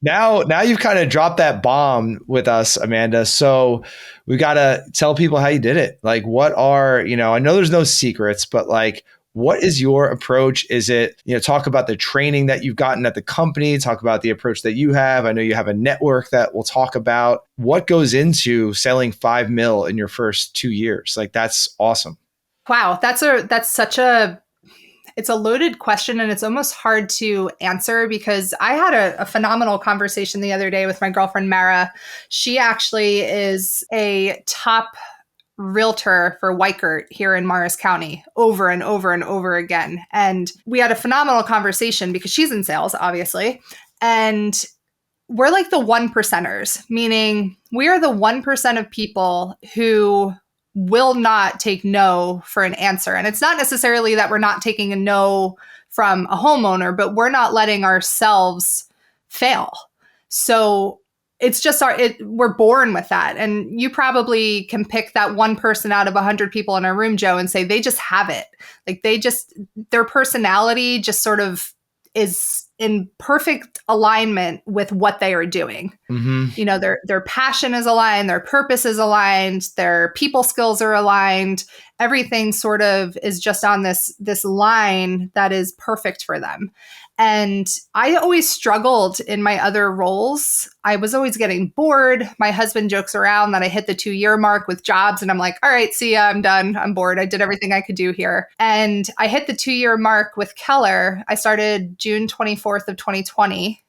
Now you've kind of dropped that bomb with us, Amanda. So we got to tell people how you did it. Like, what are, I know there's no secrets, but like, what is your approach? Is it, talk about the training that you've gotten at the company, talk about the approach that you have. I know you have a network that we'll talk about. What goes into selling 5 mil in your first 2 years? Like, that's awesome. Wow, it's a loaded question, and it's almost hard to answer because I had a phenomenal conversation the other day with my girlfriend, Mara. She actually is a top realtor for Weichert here in Morris County over and over and over again. And we had a phenomenal conversation because she's in sales, obviously. And we're like the one percenters, meaning we are the 1% of people who will not take no for an answer. And it's not necessarily that we're not taking a no from a homeowner, but we're not letting ourselves fail. So it's just we're born with that. And you probably can pick that one person out of 100 people in a room, Joe, and say they just have it. Like their personality just sort of is in perfect alignment with what they are doing. Mm-hmm. Their passion is aligned, their purpose is aligned, their people skills are aligned. Everything sort of is just on this line that is perfect for them. And I always struggled in my other roles. I was always getting bored. My husband jokes around that I hit the 2-year mark with jobs, and I'm like, all right, see ya, I'm done. I'm bored. I did everything I could do here. And I hit the 2-year mark with Keller. I started June 24th of 2020.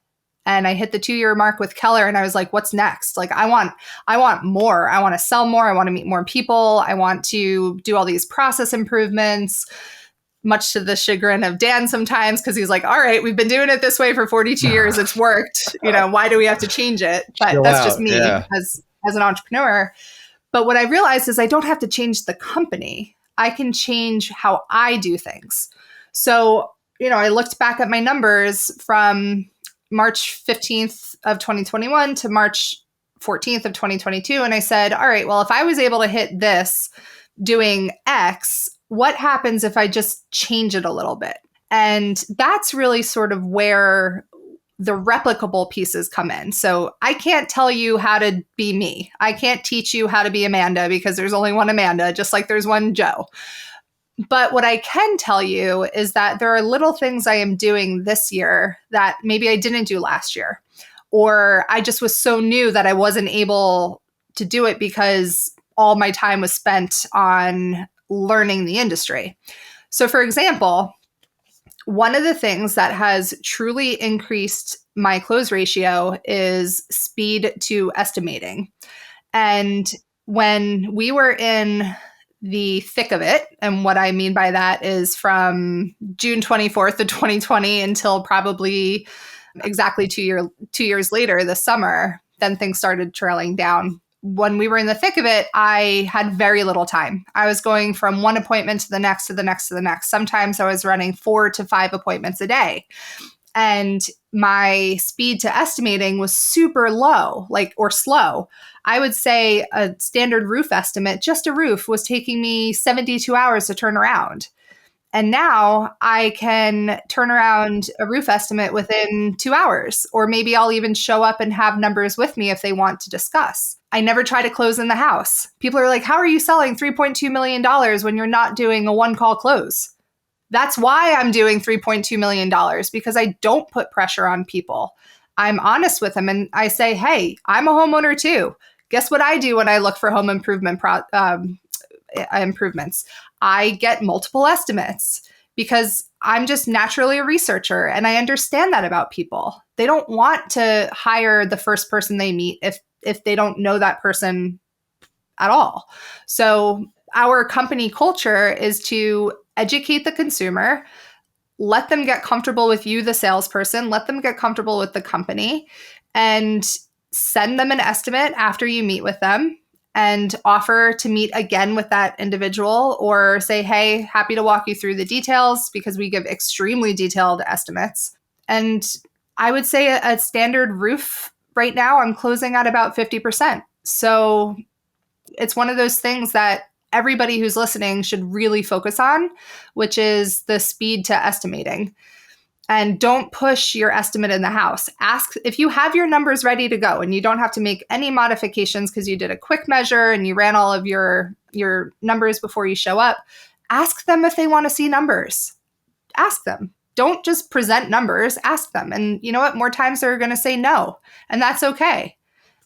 And I hit the 2-year mark with Keller, and I was like, what's next? Like, I want more. I want to sell more. I want to meet more people. I want to do all these process improvements, much to the chagrin of Dan sometimes, because he's like, all right, we've been doing it this way for 42 years. It's worked. Why do we have to change it? But Chill that's just out. me Yeah. as an entrepreneur. But what I realized is I don't have to change the company. I can change how I do things. So, I looked back at my numbers from March 15th of 2021 to March 14th of 2022. And I said, all right, well, if I was able to hit this doing X, what happens if I just change it a little bit? And that's really sort of where the replicable pieces come in. So I can't tell you how to be me. I can't teach you how to be Amanda because there's only one Amanda, just like there's one Joe. But what I can tell you is that there are little things I am doing this year that maybe I didn't do last year, or I just was so new that I wasn't able to do it because all my time was spent on learning the industry. So, for example, one of the things that has truly increased my close ratio is speed to estimating. And when we were in the thick of it, and what I mean by that is from June 24th of 2020 until probably exactly 2 years later, this summer, then things started trailing down. When we were in the thick of it, I had very little time. I was going from one appointment to the next, to the next, to the next. Sometimes I was running 4 to 5 appointments a day. And my speed to estimating was super low, or slow. I would say a standard roof estimate, just a roof, was taking me 72 hours to turn around. And now I can turn around a roof estimate within 2 hours, or maybe I'll even show up and have numbers with me if they want to discuss. I never try to close in the house. People are like, how are you selling $3.2 million when you're not doing a one-call close? That's why I'm doing $3.2 million, because I don't put pressure on people. I'm honest with them and I say, hey, I'm a homeowner too. Guess what I do when I look for home improvements? I get multiple estimates because I'm just naturally a researcher and I understand that about people. They don't want to hire the first person they meet if they don't know that person at all. So our company culture is to educate the consumer, let them get comfortable with you, the salesperson, let them get comfortable with the company, and send them an estimate after you meet with them and offer to meet again with that individual, or say, hey, happy to walk you through the details, because we give extremely detailed estimates. And I would say a standard roof right now, I'm closing at about 50%. So it's one of those things that everybody who's listening should really focus on, which is the speed to estimating. And don't push your estimate in the house. Ask if you have your numbers ready to go and you don't have to make any modifications because you did a quick measure and you ran all of your numbers before you show up. Ask them if they want to see numbers. Ask them. Don't just present numbers, ask them. And you know what? More times they're going to say no, and that's okay.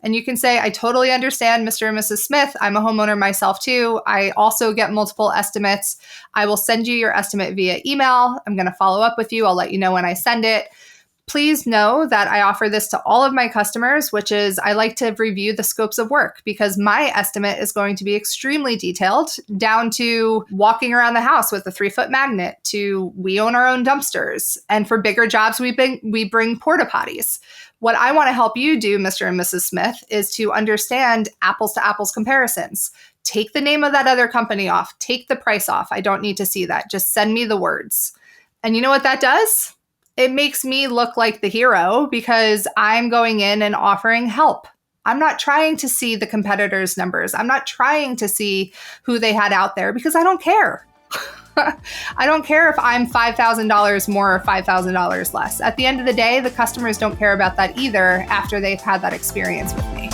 And you can say, I totally understand, Mr. and Mrs. Smith. I'm a homeowner myself too. I also get multiple estimates. I will send you your estimate via email. I'm going to follow up with you. I'll let you know when I send it. Please know that I offer this to all of my customers, which is I like to review the scopes of work because my estimate is going to be extremely detailed, down to walking around the house with a 3-foot magnet, to we own our own dumpsters. And for bigger jobs, we bring porta potties. What I want to help you do, Mr. and Mrs. Smith, is to understand apples to apples comparisons. Take the name of that other company off. Take the price off. I don't need to see that. Just send me the words. And you know what that does? It makes me look like the hero because I'm going in and offering help. I'm not trying to see the competitors' numbers. I'm not trying to see who they had out there because I don't care. I don't care if I'm $5,000 more or $5,000 less. At the end of the day, the customers don't care about that either after they've had that experience with me.